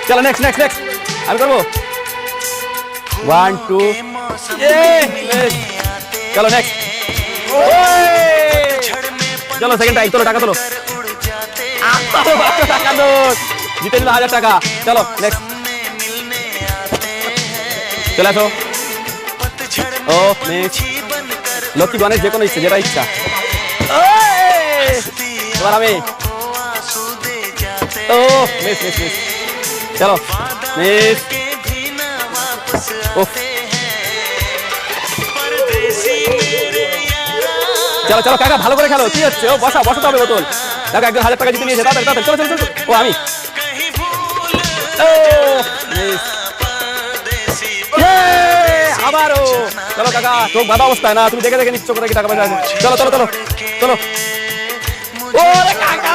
চলো next next next আমি করবো 1 2 চলো নেক্সট চলো সেকেন্ড টাইম চলো টাকা তোলো টাকা দো জিতে নিল 1000 টাকা চলো নেক্সট চলে আসো ও মিস লক্ষ্মী গণেশ যে কোনো ইচ্ছে যেটা ইচ্ছা এবার আমি ও মিস মিস মিস চলো মিস চলো চলো কাকা ভালো করে খেলো কি হচ্ছে ও বসা বসাতে হবে বোতল দেখো একজন 1000 টাকা জিতে নিয়েছে তাড়াতাড়ি তাড়াতাড়ি চলো চলো চলো ও আমি আবারও চলো কাকা চোখ বাঁধা অবস্থায় না তুমি দেখে দেখে নিচ্ছ কোথায় কি টাকা পয়সা আছে চলো চলো চলো চলো ওরে কাকা